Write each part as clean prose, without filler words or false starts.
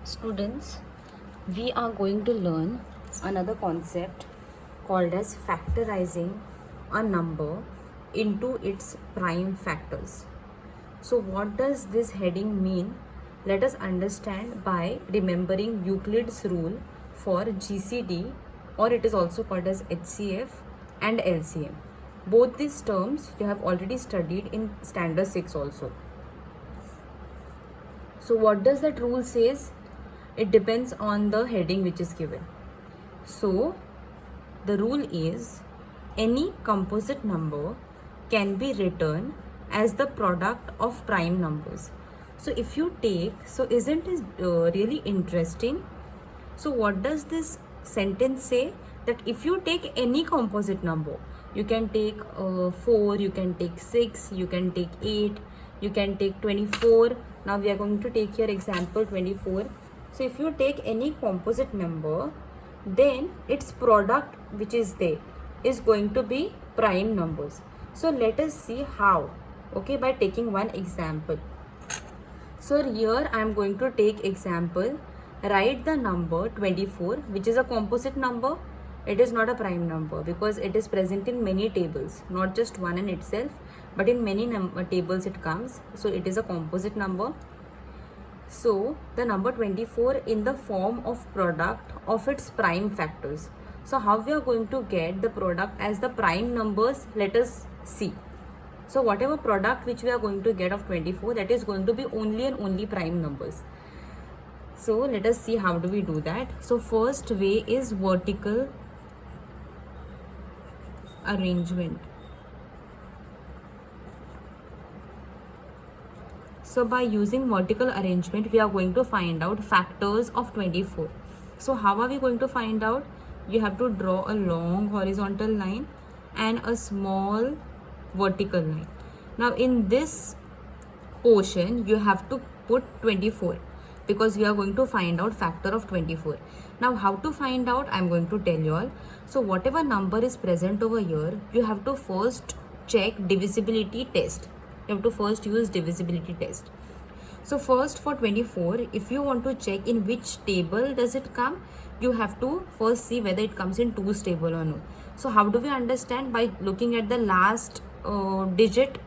Students, we are going to learn another concept called as factorizing a number into its prime factors. So what does this heading mean? Let us understand by remembering Euclid's rule for GCD, or it is also called as HCF and LCM. Both these terms you have already studied in standard 6 also. So what does that rule says? It depends on the heading which is given. So the rule is any composite number can be written as the product of prime numbers. So if you take, so isn't it really interesting? So what does this sentence say? That if you take any composite number, you can take 4, you can take 6, you can take 8, you can take 24. Now we are going to take here example 24. So if you take any composite number, then its product which is there is going to be prime numbers. So let us see how. Okay, by taking one example. So here I am going to take example. Write the number 24, which is a composite number. It is not a prime number because it is present in many tables, not just one in itself, but in many tables it comes. So it is a composite number. So the number 24 in the form of product of its prime factors. So how we are going to get the product as the prime numbers? Let us see. So whatever product which we are going to get of 24, that is going to be only and only prime numbers. So let us see how do we do that. So first way is vertical arrangement. So by using vertical arrangement, we are going to find out factors of 24. So how are we going to find out? You have to draw a long horizontal line and a small vertical line. Now in this portion, you have to put 24 because we are going to find out factor of 24. Now how to find out? I am going to tell you all. So whatever number is present over here, you have to first check divisibility test. You have to first use divisibility test. So first for 24, if you want to check in which table does it come, you have to first see whether it comes in 2's table or no. So how do we understand? By looking at the last digit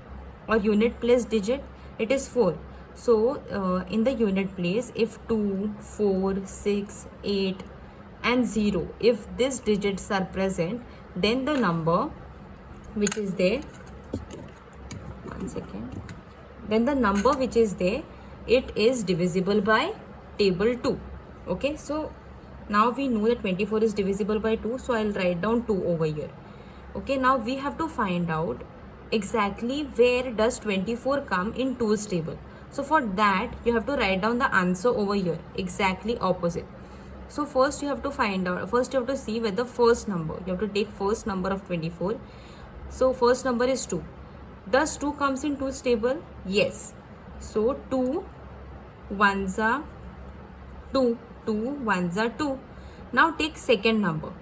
or unit place digit, it is 4. So in the unit place, if 2, 4, 6, 8 and 0, if these digits are present, then the number which is there, then the number which is there, it is divisible by table 2. Okay, so now we know that 24 is divisible by 2, so I'll write down 2 over here. Okay, now we have to find out exactly where does 24 come in 2's table. So for that, you have to write down the answer over here, exactly opposite. So first you have to find out, first you have to see where the first number, you have to take first number of 24. So first number is 2. Does 2 comes in 2's table? Yes. So 2 ones are 2, 2 ones are 2. Now take second number.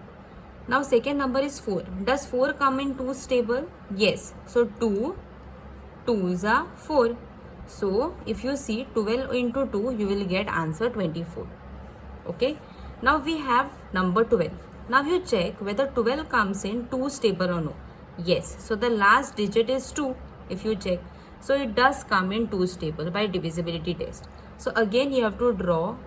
Now second number is 4. Does 4 come in 2's table? Yes. So 2 2's are 4. So if you see 12 into 2, you will get answer 24. Okay. Now we have number 12. Now you check whether 12 comes in 2's table or no. Yes. So the last digit is 2 if you check. So it does come in 2's table by divisibility test. So again you have to draw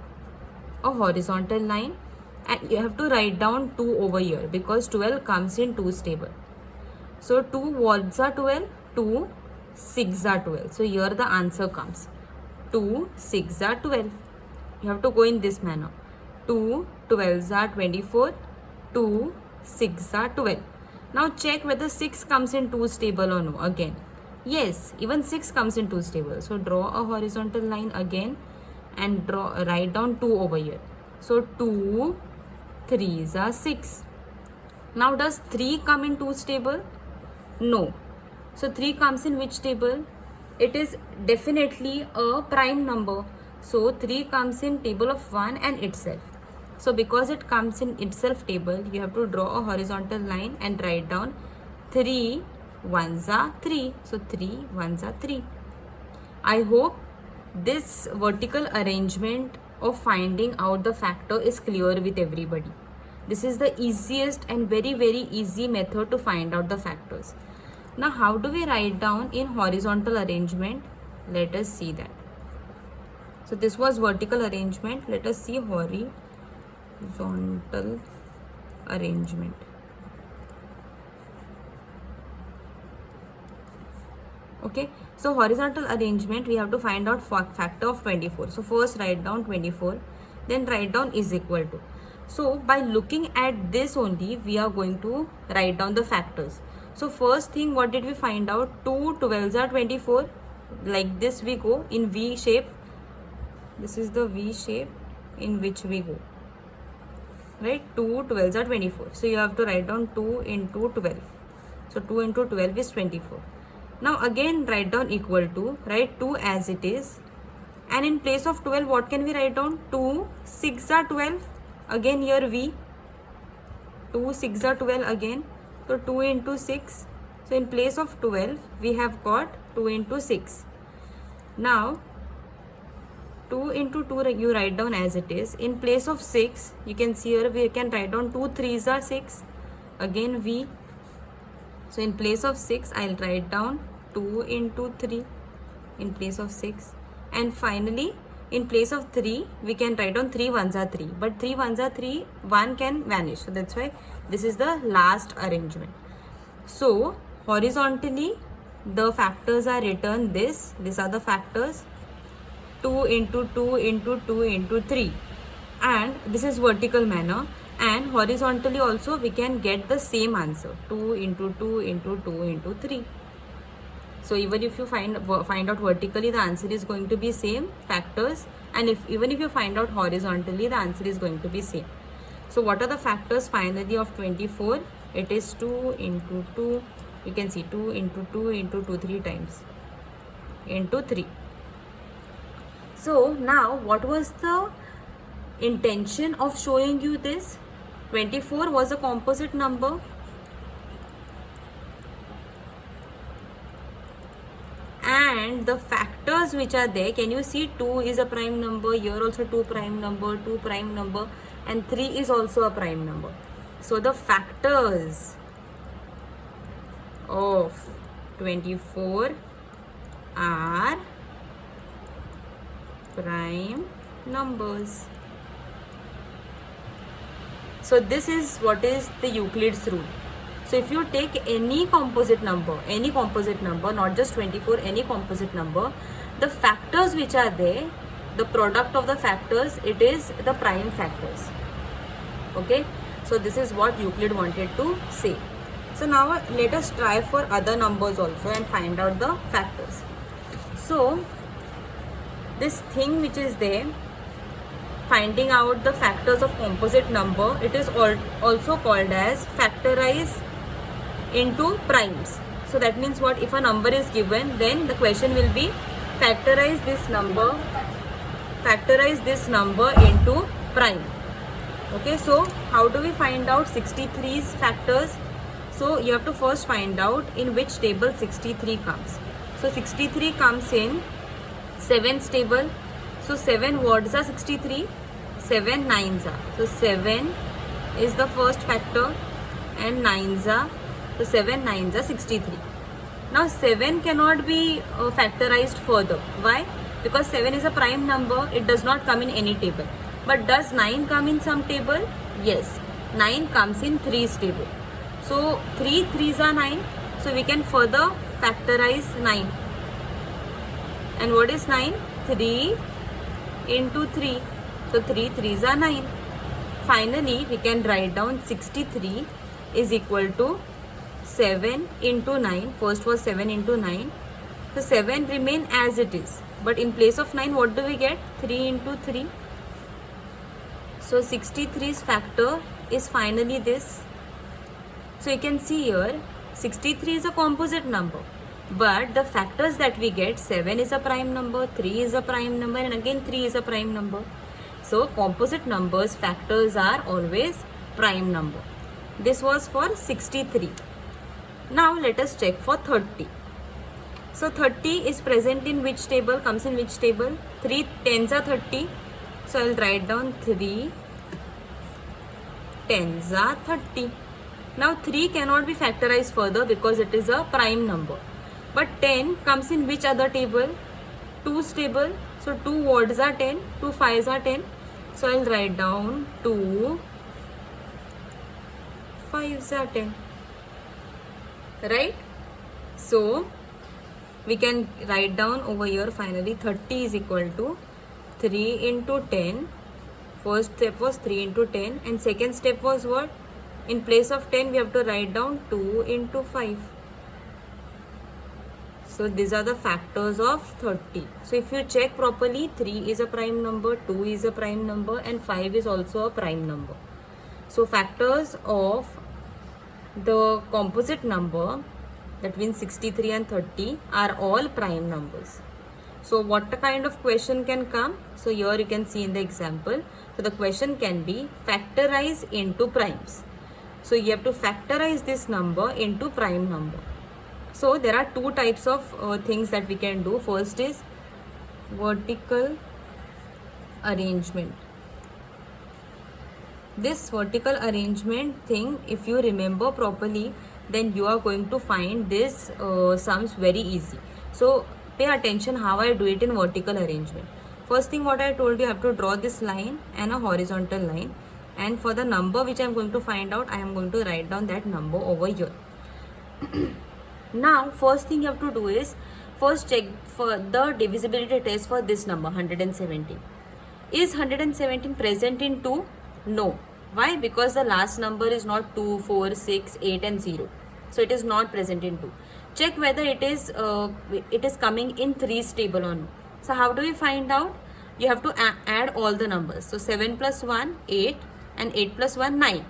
a horizontal line and you have to write down 2 over here because 12 comes in 2's table. So 2 ones are 12, 2 6 are 12. So here the answer comes 2 6 are 12. You have to go in this manner. 2 12s are 24, 2 6 are 12. Now check whether 6 comes in 2's table or no. Again, yes, even 6 comes in 2's table. So draw a horizontal line again and write down 2 over here. So 2 3s are 6. Now does 3 come in 2's table? No. So 3 comes in which table? It is definitely a prime number. So 3 comes in table of 1 and itself. So because it comes in itself table, you have to draw a horizontal line and write down 3 ones are 3. So 3 ones are 3. I hope this vertical arrangement of finding out the factor is clear with everybody. This is the easiest and very easy method to find out the factors. Now how do we write down in horizontal arrangement? Let us see that. So this was vertical arrangement. Let us see horizontal arrangement. Okay, so horizontal arrangement, we have to find out factor of 24. So first write down 24, then write down is equal to. So by looking at this only, we are going to write down the factors. So first thing, what did we find out? 2 12s are 24. Like this we go in V shape. This is the V shape in which we go. Right? 2 12s are 24. So you have to write down 2 into 12. So 2 into 12 is 24. Now again write down equal to. Write 2 as it is. And in place of 12, what can we write down? 2 6 are 12. Again here V. 2 6 are 12 again. So 2 into 6. So in place of 12, we have got 2 into 6. Now 2 into 2 you write down as it is. In place of 6, you can see here we can write down 2 3s are 6. Again V. So in place of 6, I'll write down 2 into 3 in place of 6. And finally, in place of 3, we can write down 3 1s are 3. But 3 1s are 3, 1 can vanish. So that's why this is the last arrangement. So horizontally, the factors are written this. These are the factors. 2 into 2 into 2 into 3. And this is vertical manner. And horizontally also we can get the same answer. 2 into 2 into 2 into 3. So even if you find out vertically, the answer is going to be same factors. And even if you find out horizontally, the answer is going to be same. So what are the factors finally of 24? It is 2 into 2. You can see 2 into 2 into 2 3 times into 3. So now what was the intention of showing you this? 24 was a composite number. And the factors which are there, can you see 2 is a prime number, here also 2 prime number, 2 prime number, and 3 is also a prime number. So the factors of 24 are prime numbers. So this is what is the Euclid's rule. So if you take any composite number, not just 24, any composite number, the factors which are there, the product of the factors, it is the prime factors. Okay, so this is what Euclid wanted to say. So now let us try for other numbers also and find out the factors. So this thing which is there, finding out the factors of composite number, it is also called as factorize into primes. So that means what? If a number is given, then the question will be factorize this number into prime. Okay, so how do we find out 63's factors? So you have to first find out in which table 63 comes. So 63 comes in 7's table. So 7 words are 63, 7 9s are. So 7 is the first factor and 9s are. So 7 9s are 63. Now 7 cannot be factorized further. Why? Because 7 is a prime number. It does not come in any table. But does 9 come in some table? Yes. 9 comes in 3's table. So 3 3s are 9. So we can further factorize 9. And what is 9? 3 into 3. So 3 3s are 9. Finally, we can write down 63 is equal to 7 into 9. First was 7 into 9. So 7 remain as it is. But in place of 9, what do we get? 3 into 3. So 63's factor is finally this. So you can see here, 63 is a composite number. But the factors that we get, 7 is a prime number, 3 is a prime number, and again 3 is a prime number. So composite numbers, factors are always prime number. This was for 63. Now let us check for 30. So 30 is present in which table, comes in which table? 3 10s are 30. So I'll write down 3 tens are 30. Now 3 cannot be factorized further because it is a prime number. But 10 comes in which other table? 2's table. So 2 ods are 10, 2 5's are 10. So I'll write down 2 5's are 10. Right? So we can write down over here finally 30 is equal to 3 into 10. First step was 3 into 10 and second step was what? In place of 10 we have to write down 2 into 5. So these are the factors of 30. So if you check properly, 3 is a prime number, 2 is a prime number and 5 is also a prime number. So factors of the composite number, that means 63 and 30, are all prime numbers. So what kind of question can come? So here you can see in the example. So the question can be factorize into primes. So you have to factorize this number into prime number. So there are two types of things that we can do. First is vertical arrangement. This vertical arrangement thing, if you remember properly, then you are going to find this sums very easy. So pay attention how I do it in vertical arrangement. First thing what I told you, I have to draw this line and a horizontal line, and for the number which I am going to find out, I am going to write down that number over here. Now first thing you have to do is first check for the divisibility test for this number 117. Is 117 present in 2? No. Why? Because the last number is not 2, 4, 6, 8 and 0. So it is not present in 2. Check whether it is coming in 3's table or no. So how do we find out? You have to add all the numbers. So 7 plus 1, 8 and 8 plus 1, 9.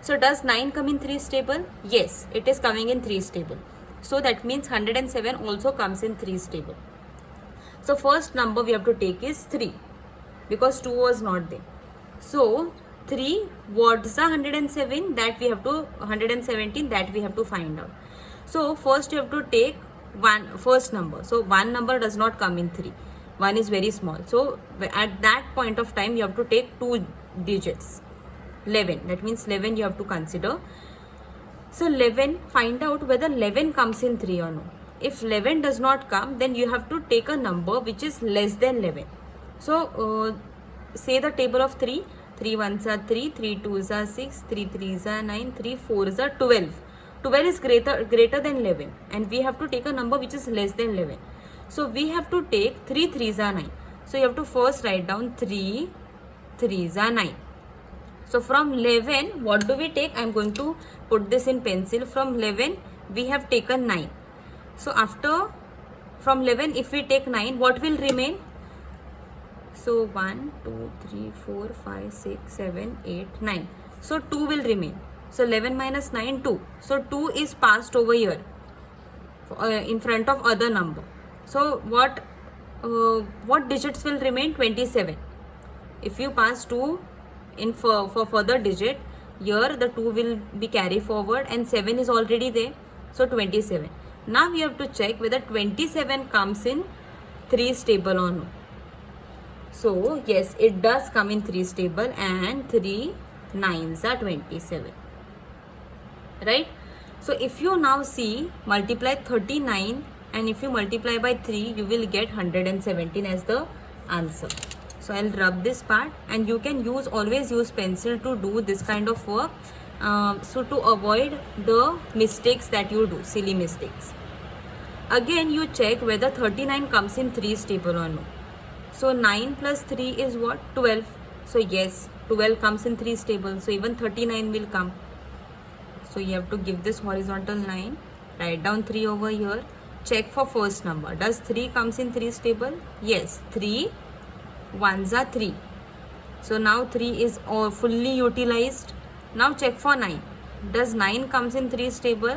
So does 9 come in 3's table? Yes, it is coming in 3's table. So that means 107 also comes in 3's table. So first number we have to take is 3 because 2 was not there. So 3, what's the 117 that we have to 117 that we have to find out. So first you have to take first number. So one number does not come in 3. 1 is very small. So at that point of time you have to take 2 digits. 11. That means 11 you have to consider. So 11, find out whether 11 comes in 3 or no. If 11 does not come, then you have to take a number which is less than 11. So say the table of 3. 3 ones are 3, 3 twos are 6, 3 threes are 9, 3 fours are 12. 12 is greater than 11 and we have to take a number which is less than 11. So we have to take 3 threes are 9. So you have to first write down 3 threes are 9. So from 11, what do we take? I am going to put this in pencil. From 11, we have taken 9. So from 11, if we take 9, what will remain? So 1, 2, 3, 4, 5, 6, 7, 8, 9. So 2 will remain. So 11 minus 9, 2. So 2 is passed over here in front of other number. So what digits will remain? 27. If you pass 2 for further digit, here the 2 will be carried forward and 7 is already there. So 27. Now we have to check whether 27 comes in 3's table or no. So yes, it does come in 3's table and 3 9s are 27. Right? So if you now see, multiply 39 and if you multiply by 3, you will get 117 as the answer. So I'll rub this part and you can always use pencil to do this kind of work. So to avoid the mistakes that you do, silly mistakes. Again you check whether 39 comes in 3's table or no. So 9 plus 3 is what? 12. So yes, 12 comes in 3's table. So even 39 will come. So you have to give this horizontal line. Write down 3 over here. Check for first number. Does 3 comes in 3's table? Yes. 3 ones are 3. So now 3 is all fully utilized. Now check for 9. Does 9 comes in 3's table?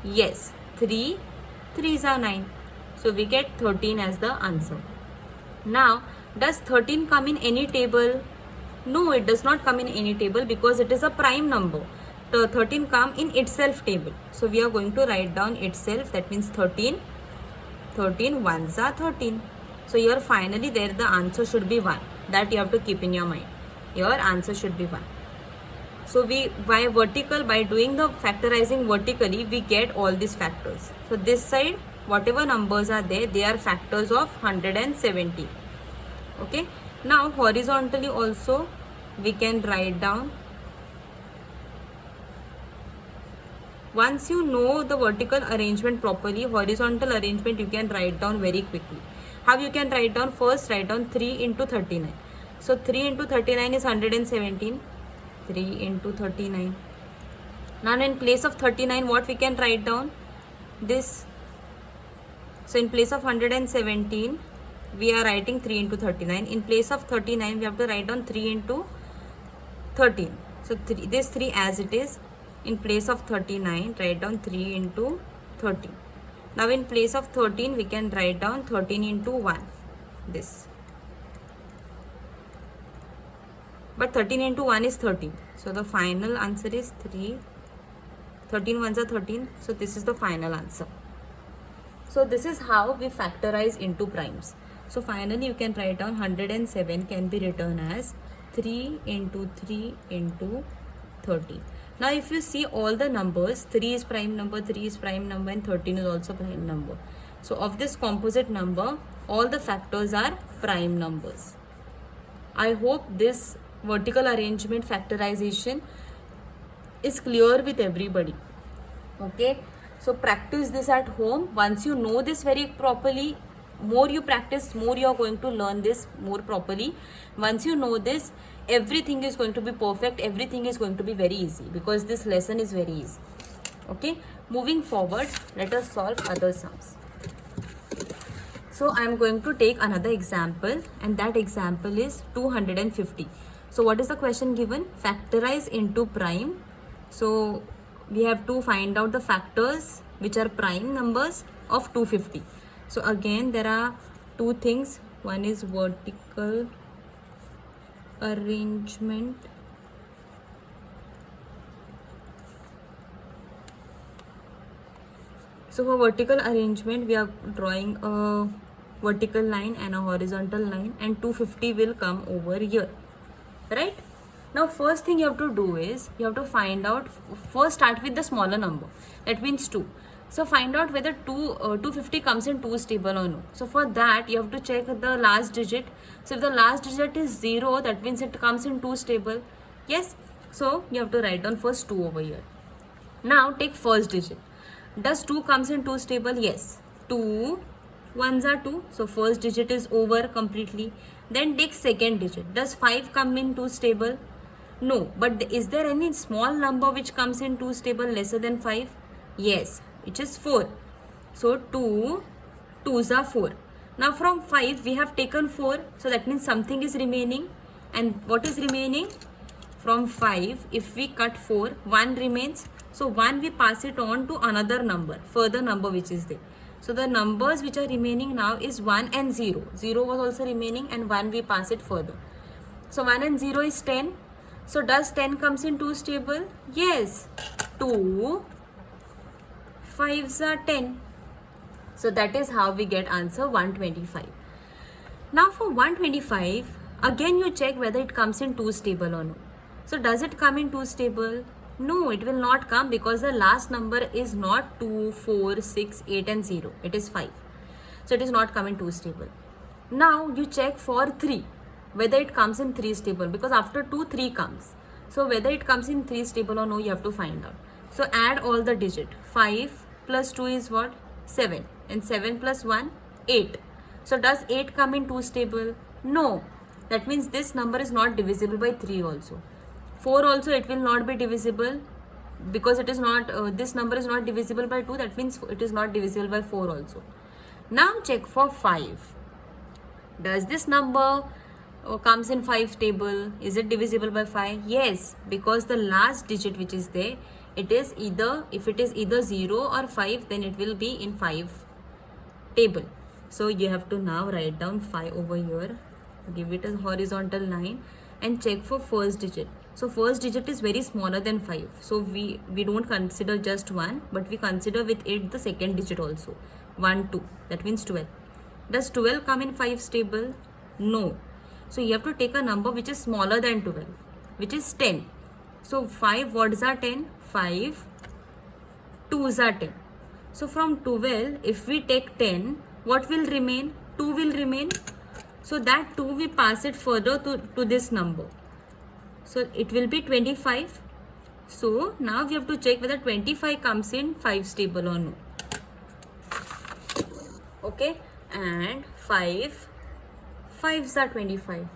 Yes. 3 threes are 9. So we get 13 as the answer. Now, does 13 come in any table? No, it does not come in any table because it is a prime number. The 13 come in itself table. So we are going to write down itself. That means 13. 13 ones are 13. So here finally there the answer should be 1. That you have to keep in your mind. Your answer should be 1. So by doing the factorizing vertically, we get all these factors. So this side, whatever numbers are there, they are factors of 170. Okay. Now horizontally also we can write down. Once you know the vertical arrangement properly, horizontal arrangement you can write down very quickly. How you can write down? First write down 3 into 39. So 3 into 39 is 117. 3 into 39. Now in place of 39, what we can write down? This. So in place of 117, we are writing 3 into 39. In place of 39, we have to write down 3 into 13. So this 3 as it is. In place of 39, write down 3 into 13. Now in place of 13, we can write down 13 into 1. This. But 13 into 1 is 13. So the final answer is 3. 13 ones are 13. So this is the final answer. So this is how we factorize into primes. So finally you can write down 107 can be written as 3 into 3 into 13. Now if you see all the numbers, 3 is prime number, 3 is prime number, and 13 is also prime number. So of this composite number, all the factors are prime numbers. I hope this vertical arrangement factorization is clear with everybody. Okay, so practice this at home. Once you know this very properly, more you practice, more you are going to learn this more properly. Once you know this, everything is going to be perfect, everything is going to be very easy, because this lesson is very easy. Okay, moving forward, let us solve other sums. So I am going to take another example, and that example is 250. So what is the question given? Factorize into prime. So we have to find out the factors which are prime numbers of 250. So again, there are two things. One is vertical arrangement. So for vertical arrangement, we are drawing a vertical line and a horizontal line, and 250 will come over here, right? Now first thing you have to do is, you have to find out, first start with the smaller number, that means 2. So find out whether 250 comes in 2's table or no. So for that, you have to check the last digit. So if the last digit is 0, that means it comes in 2's table. Yes. So you have to write down first 2 over here. Now take first digit. Does 2 comes in 2's table? Yes. 2 ones are 2. So first digit is over completely. Then take second digit. Does 5 come in 2's table? No. But is there any small number which comes in 2's table lesser than 5? Yes, which is 4. So 2 2's are 4. Now from 5 we have taken 4. So that means something is remaining. And what is remaining? From 5, if we cut 4, 1 remains. So 1 we pass it on to another number, further number which is there. So the numbers which are remaining now is 1 and 0. 0 was also remaining, and 1 we pass it further. So 1 and 0 is 10. So does 10 comes in 2's table? Yes. 2 5's are 10. So that is how we get answer 125. Now for 125, again you check whether it comes in 2's table or no. So does it come in 2's table? No, it will not come, because the last number is not 2, 4, 6, 8 and 0. It is 5. So it is not come in 2's table. Now you check for 3, whether it comes in 3's table, because after 2, 3 comes. So whether it comes in 3's table or no, you have to find out. So add all the digit. 5 plus 2 is what? 7. And 7 plus 1, 8. So does 8 come in 2's table? No. That means this number is not divisible by 3 also. 4 also it will not be divisible, because it is not, this number is not divisible by 2. That means it is not divisible by 4 also. Now check for 5. Does this number comes in 5's table? Is it divisible by 5? Yes, because the last digit which is there, it is either, if it is either 0 or 5, then it will be in 5 table. So you have to now write down 5 over here, give it a horizontal line, and check for first digit. So first digit is very smaller than 5. So we don't consider just 1, but we consider with it the second digit also. 1, 2. That means 12. Does 12 come in 5's table? No. So you have to take a number which is smaller than 12, which is 10. So 5 words are 10, 5 2s are 10. So from 12, if we take 10, what will remain? 2 will remain. So that 2 we pass it further to this number. So it will be 25. So now we have to check whether 25 comes in 5's table or no. Okay, and 5 5s are 25.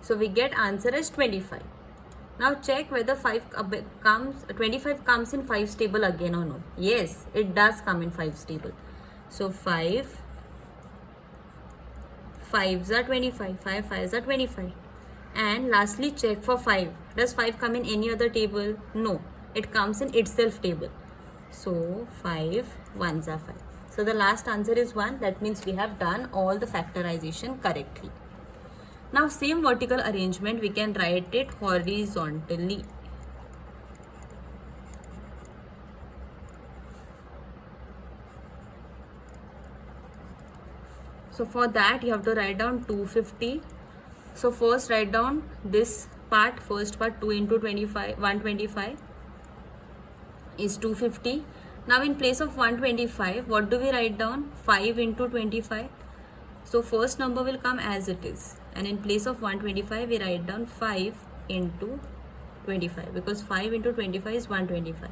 So we get answer as 25. Now check whether 25 comes in 5's table again or no. Yes, it does come in 5's table. So 5 5s are 25. 5 5s are 25. And lastly, check for 5. Does 5 come in any other table? No, it comes in itself table. So 5 1s are 5. So the last answer is 1. That means we have done all the factorization correctly. Now same vertical arrangement, we can write it horizontally. So for that you have to write down 250. So first write down this part, first part, 2 into 25, 125 is 250. Now in place of 125, what do we write down? 5 into 25. So first number will come as it is, and in place of 125 we write down 5 into 25, because 5 into 25 is 125.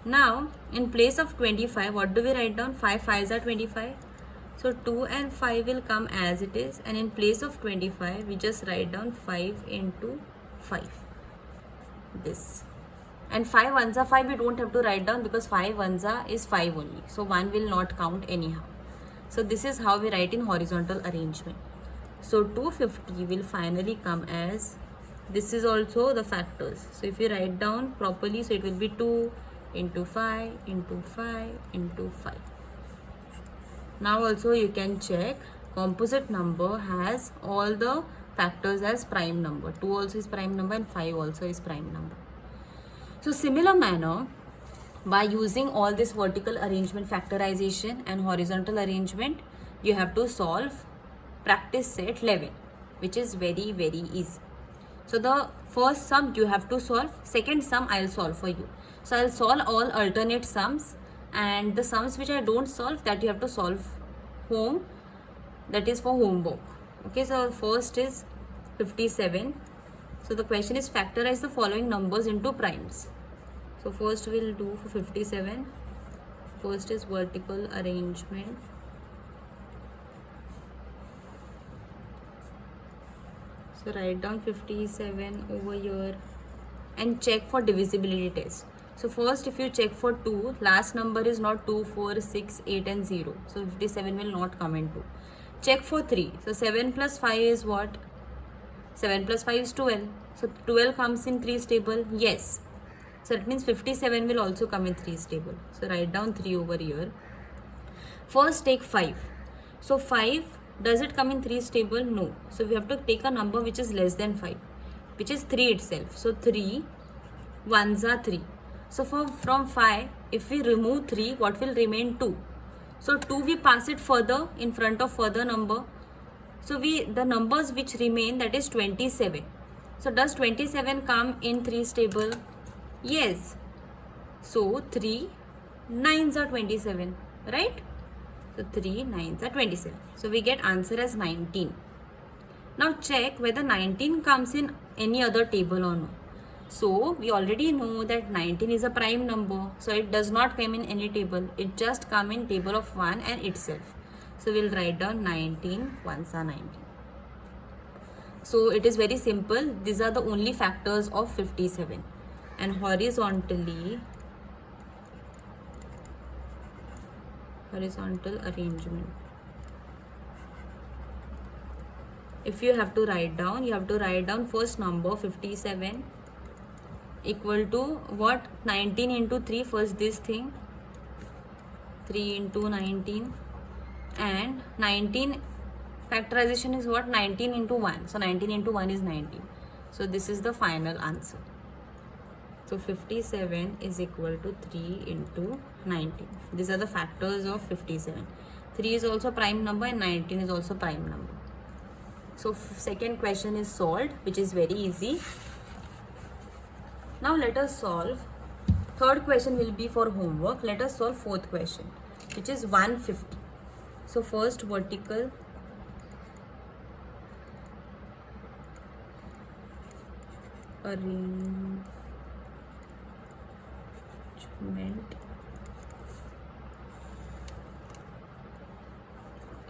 Now in place of 25, what do we write down? 5 5s are 25. So 2 and 5 will come as it is, and in place of 25 we just write down 5 into 5, this. And 5 1s are 5 we don't have to write down, because 5 1s are is 5 only, so 1 will not count anyhow. So this is how we write in horizontal arrangement. So 250 will finally come as, this is also the factors. So if you write down properly, so it will be 2 into 5 into 5 into 5. Now also you can check, composite number has all the factors as prime number. 2 also is prime number and 5 also is prime number. So similar manner, by using all this vertical arrangement, factorization and horizontal arrangement, you have to solve practice set 11, which is very easy. So the first sum you have to solve, second sum I'll solve for you. So I'll solve all alternate sums, and the sums which I don't solve, that you have to solve home, that is for homework. Okay, so first is 57. So the question is factorize the following numbers into primes. So first we'll do for 57. First is vertical arrangement. So write down 57 over here and check for divisibility test. So first, if you check for 2, last number is not 2, 4, 6, 8 and 0. So 57 will not come in 2. Check for 3. So 7 plus 5 is what? 7 plus 5 is 12. So 12 comes in 3's table. Yes. So it means 57 will also come in 3's table. So write down 3 over here. First take 5. So 5, does it come in 3's table? No. So we have to take a number which is less than 5, which is 3 itself. So 3 1s are 3. So from 5, if we remove 3, what will remain? 2. So 2 we pass it further in front of further number. So the numbers which remain, that is 27. So does 27 come in 3's table? Yes. So 3 9s are 27, right? So 3 9s are 27. So we get answer as 19. Now check whether 19 comes in any other table or no. So we already know that 19 is a prime number. So it does not come in any table. It just come in table of 1 and itself. So we'll write down 19, 1s are 19. So it is very simple. These are the only factors of 57. And horizontal arrangement. If you have to write down first number 57 equal to what? 19 into 3, first this thing, 3 into 19, and 19 factorization is what? 19 into 1. So 19 into 1 is 19. So this is the final answer. So 57 is equal to 3 into 19. These are the factors of 57. 3 is also prime number and 19 is also prime number. So second question is solved, which is very easy. Now let us solve. Third question will be for homework. Let us solve fourth question, which is 150. So first vertical arrangement.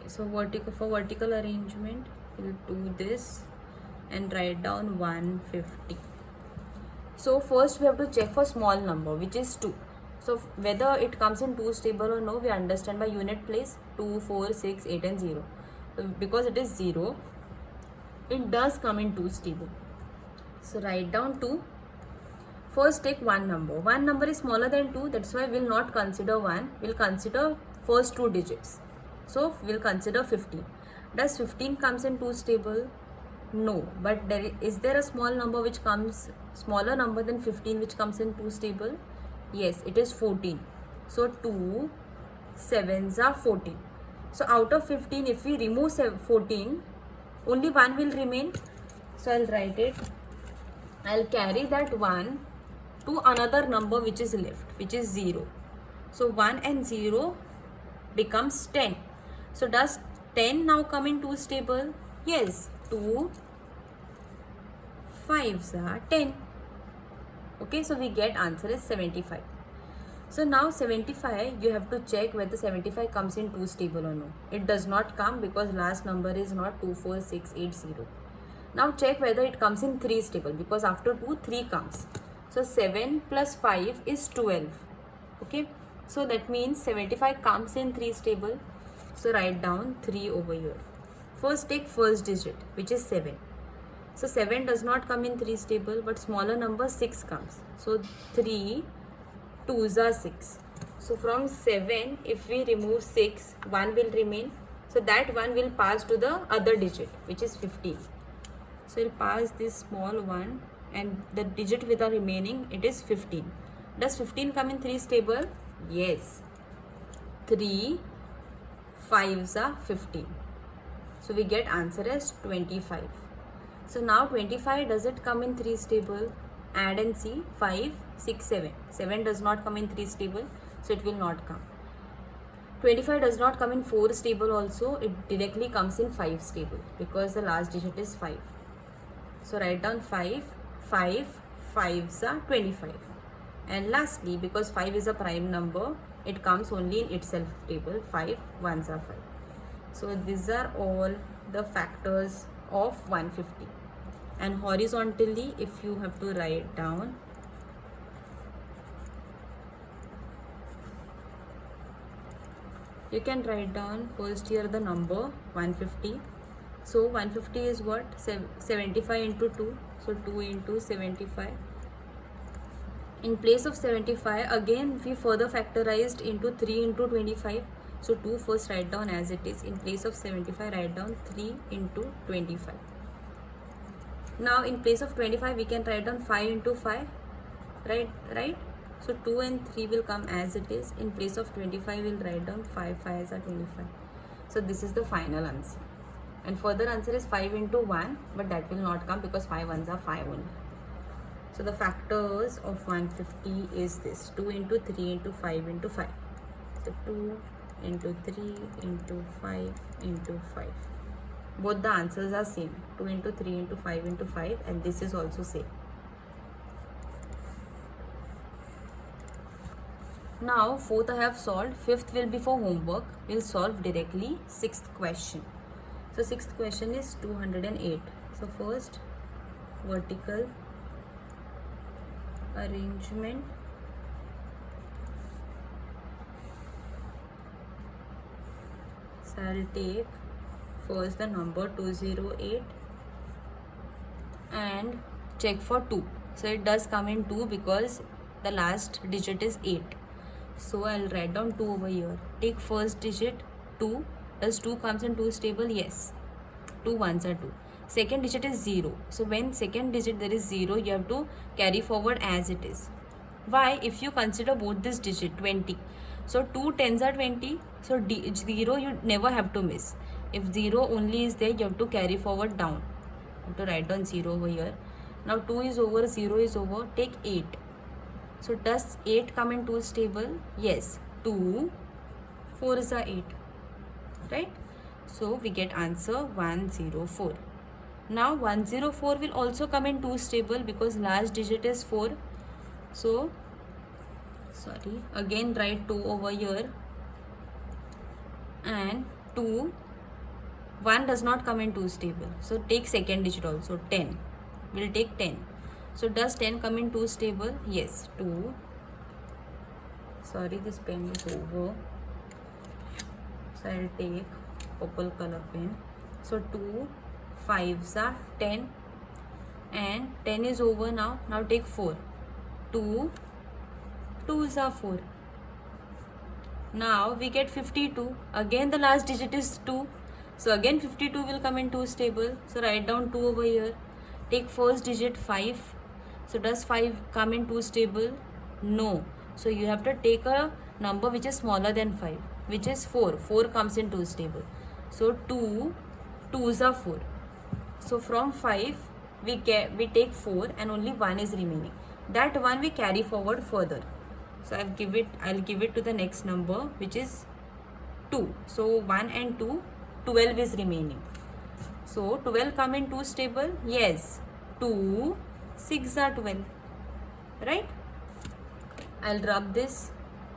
So vertical arrangement, we'll do this and write down 150. So first we have to check for small number, which is 2. So whether it comes in 2's table or no, we understand by unit place 2, 4, 6, 8 and 0. So because it is 0, it does come in 2's table. So write down 2. First take one number. One number is smaller than 2, that's why we'll not consider 1. We'll consider first 2 digits. So we'll consider 15. Does 15 comes in 2's table? No. But is there a small number which comes smaller number than 15 which comes in 2's table? Yes, it is 14. So 2 7s are 14. So out of 15, if we remove 14, only 1 will remain. So I'll write it. I'll carry that 1 to another number which is left, which is 0. So 1 and 0 becomes 10. So does 10 now come in 2's table? Yes, 2 5s are 10. Okay, so we get answer is 75. So now 75, you have to check whether 75 comes in 2's table or no. It does not come because last number is not 2, 4, 6, 8, 0. Now check whether it comes in 3's table, because after 2, 3 comes. So 7 plus 5 is 12. Okay, so that means 75 comes in 3's table. So write down 3 over here. First take first digit, which is 7. So 7 does not come in 3's table, but smaller number 6 comes. So 3 2s are 6. So from 7, if we remove 6, 1 will remain. So that 1 will pass to the other digit, which is 15. So we'll pass this small one, and the digit with the remaining, it is 15. Does 15 come in 3's table? Yes. 3 5s are 15. So we get answer as 25. So now 25, does it come in 3's table? Add and see. 5, 6, 7. 7 does not come in 3's table, so it will not come. 25 does not come in 4's table also. It directly comes in 5's table because the last digit is 5. So write down 5. 5 5s are 25. And lastly, because 5 is a prime number, it comes only in itself table. 5 1s are 5. So these are all the factors of 150. And horizontally, if you have to write down, you can write down first here the number 150. So 150 is what? 75 into 2. So 2 into 75. In place of 75, again we further factorized into 3 into 25. So 2 first write down as it is. In place of 75, write down 3 into 25. Now in place of 25, we can write down 5 into 5. Right? So 2 and 3 will come as it is. In place of 25, we'll write down 5 5s are 25. So this is the final answer. And further answer is 5 into 1, but that will not come because 5 1s are 5 only. So the factors of 150 is this: 2 into 3 into 5 into 5. So 2 into 3 into 5 into 5. Both the answers are same. 2 into 3 into 5 into 5, and this is also same. Now fourth I have solved. Fifth will be for homework. We'll solve directly sixth question. So sixth question is 208. So first, vertical arrangement. So I'll take first the number 208 and check for 2. So it does come in 2 because the last digit is 8. So I'll write down 2 over here. Take first digit 2. Does 2 comes in 2's table? Yes. 2 1s are 2. Second digit is 0. So when second digit there is 0, you have to carry forward as it is. Why? If you consider both this digit 20. So 2 10s are 20. So 0 you never have to miss. If 0 only is there, you have to carry forward down. You have to write down 0 over here. Now 2 is over, 0 is over, take 8. So does 8 come in 2's table? Yes. 2, 4 is a 8. Right? So we get answer 104. Now 104 will also come in 2's table because last digit is 4. So, again write 2 over here, and 2, 1 does not come in 2's table. So take second digit also, 10. We'll take 10. So does 10 come in 2's table? Yes. 2. This pen is over. So I'll take purple color pen. So 2 5s are 10, and 10 is over now. Now take 4. 2 2s are 4. Now we get 52. Again the last digit is 2. So again 52 will come in 2's table. So write down 2 over here. Take first digit 5. So does 5 come in 2's table? No. So you have to take a number which is smaller than 5, which is 4. 4 comes in 2's table. So 2 2s are 4. So from 5 we take 4 and only 1 is remaining. That one we carry forward further. So I'll give it to the next number, which is 2. So 1 and 2, 12 is remaining. So 12 come in 2's table? Yes. 2 6 are 12. Right? I'll rub this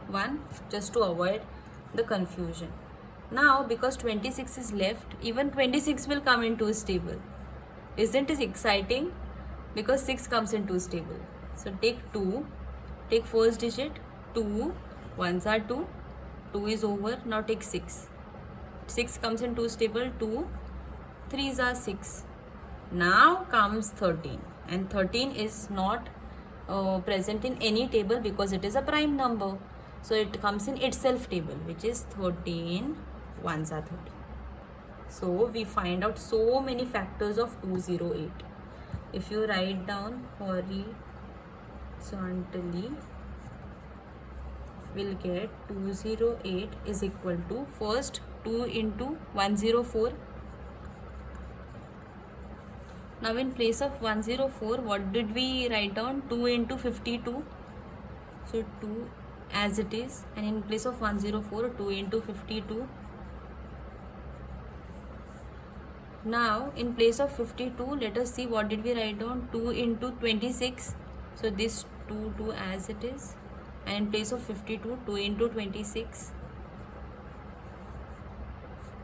one just to avoid the confusion. Now because 26 is left, even 26 will come in 2's table. Isn't it exciting? Because 6 comes in 2's table. So take 2, take first digit, 2, 1s are 2, 2 is over, now take 6. 6 comes in 2's table, 2, 3s are 6. Now comes 13, and 13 is not present in any table because it is a prime number. So it comes in itself table, which is 13, 1s are 13. So we find out so many factors of 208. If you write down horizontally, we'll get 208 is equal to first 2 into 104. Now in place of 104, what did we write down? 2 into 52. So 2 as it is, and in place of 104, 2 into 52. Now in place of 52, let us see what did we write down? 2 into 26. So this 2 as it is, and in place of 52, 2 into 26.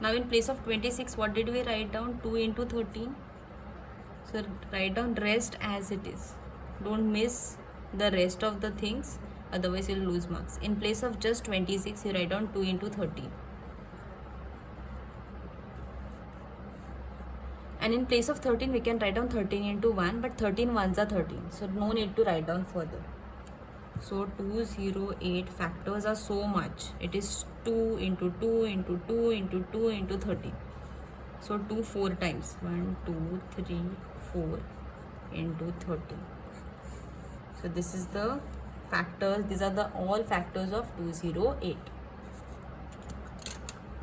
Now in place of 26, what did we write down? 2 into 13. So write down rest as it is. Don't miss the rest of the things, otherwise you'll lose marks. In place of just 26, you write down 2 into 13. And in place of 13, we can write down 13 into 1, but 13 1s are 13. So no need to write down further. So 208 factors are so much. It is 2 into 2 into 2 into 2 into 13. So 2 4 times. 1, 2, 3, 4 into 13. So this is the factors. These are the all factors of 208.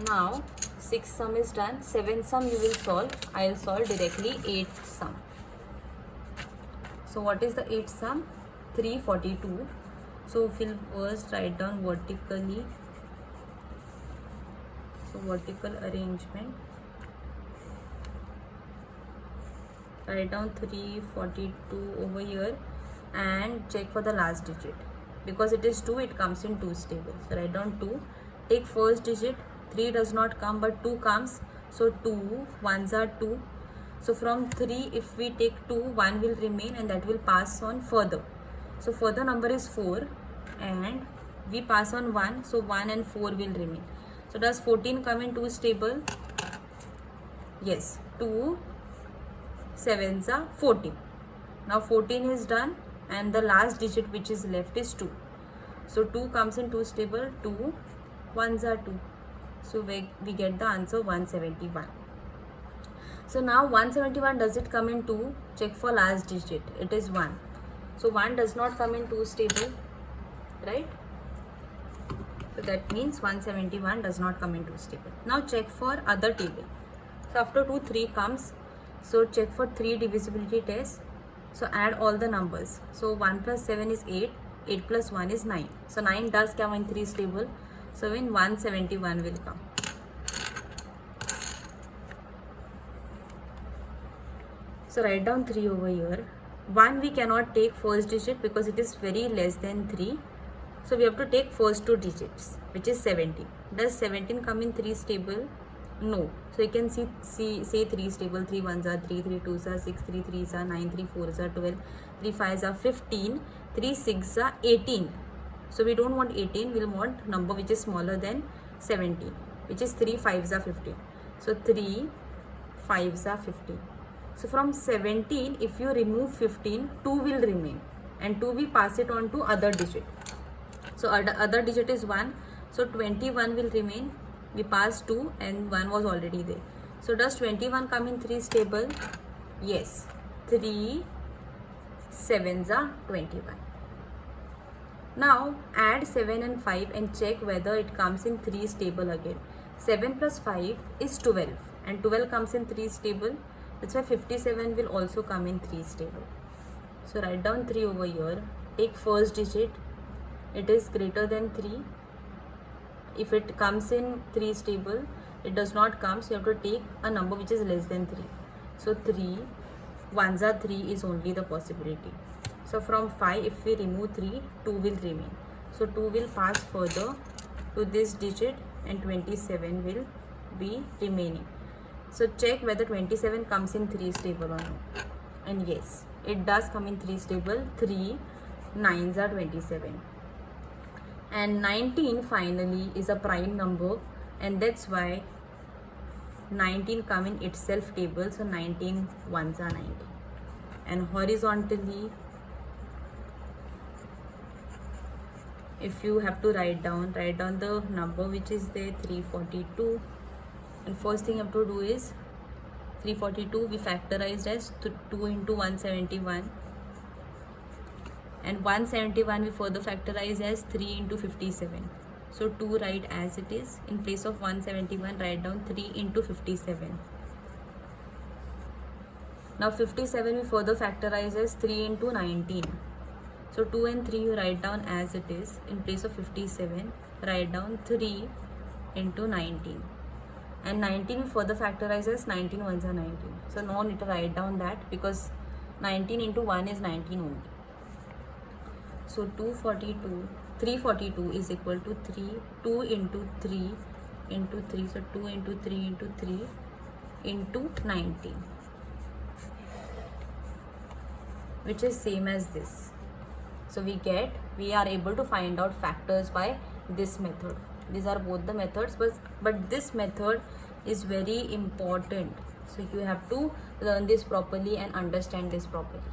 Now 6th sum is done. 7th sum you will solve. I will solve directly 8th sum. So what is the 8th sum? 342. So we'll first write down vertically. So vertical arrangement. Write down 342 over here and check for the last digit. Because it is 2, it comes in 2's table. So write down 2. Take first digit. 3 does not come, but 2 comes. So 2, 1s are 2. So from 3, if we take 2, 1 will remain, and that will pass on further. So further number is 4, and we pass on 1. So 1 and 4 will remain. So does 14 come in 2's table? Yes. 2 7s are 14. Now 14 is done, and the last digit which is left is 2. So 2 comes in 2's table. 2 1s are 2. So we get the answer 171. So now 171, does it come in 2? Check for last digit. It is 1. So 1 does not come in 2's table, right? So that means 171 does not come in 2's table. Now check for other table. So after 2, 3 comes. So check for 3 divisibility test. So add all the numbers. So 1 plus 7 is 8. 8 plus 1 is 9. So 9 does come in 3's table. So in 171 will come. So write down 3 over here. 1 we cannot take first digit because it is very less than 3. So we have to take first 2 digits, which is 17. Does 17 come in 3's table? No. So you can say 3's table. 3 1s are 3, 3 2s are 6, 3 3s are 9, 3 4s are 12, 3 5s are 15, 3 6s are 18. So we don't want 18, we'll want number which is smaller than 17, which is 3 5s are 15. So 3 5s are 15. So from 17, if you remove 15, 2 will remain, and 2 we pass it on to other digit. So other digit is 1. So 21 will remain. We pass 2 and 1 was already there. So does 21 come in 3's table? Yes. 3 7s are 21. Now add 7 and 5 and check whether it comes in 3's table again. 7 plus 5 is 12 and 12 comes in 3's table. That's why 57 will also come in 3's table. So write down 3 over here. Take first digit. It is greater than 3. If it comes in 3's table, it does not come. So you have to take a number which is less than 3. So 3 1s are 3 is only the possibility. So from 5, if we remove 3, 2 will remain. So 2 will pass further to this digit and 27 will be remaining. So check whether 27 comes in 3's table or not. And yes, it does come in 3's table. 3 9s are 27. And 19 finally is a prime number, and that's why 19 come in itself table. So 19 1s are 19. And horizontally, if you have to write down the number which is there, 342. And first thing you have to do is 342 we factorized as 2 into 171, and 171 we further factorize as 3 into 57. So 2 write as it is. In place of 171, write down 3 into 57. Now 57 we further factorize as 3 into 19. So 2 and 3 you write down as it is. In place of 57, write down 3 into 19. And 19 we further factorize as 19 1s are 19. So no need to write down that because 19 into 1 is 19 only. So 342 is equal to 2 into 3 into 3. So 2 into 3 into 3 into 19, which is same as this. So we are able to find out factors by this method. These are both the methods, but this method is very important. So you have to learn this properly and understand this properly.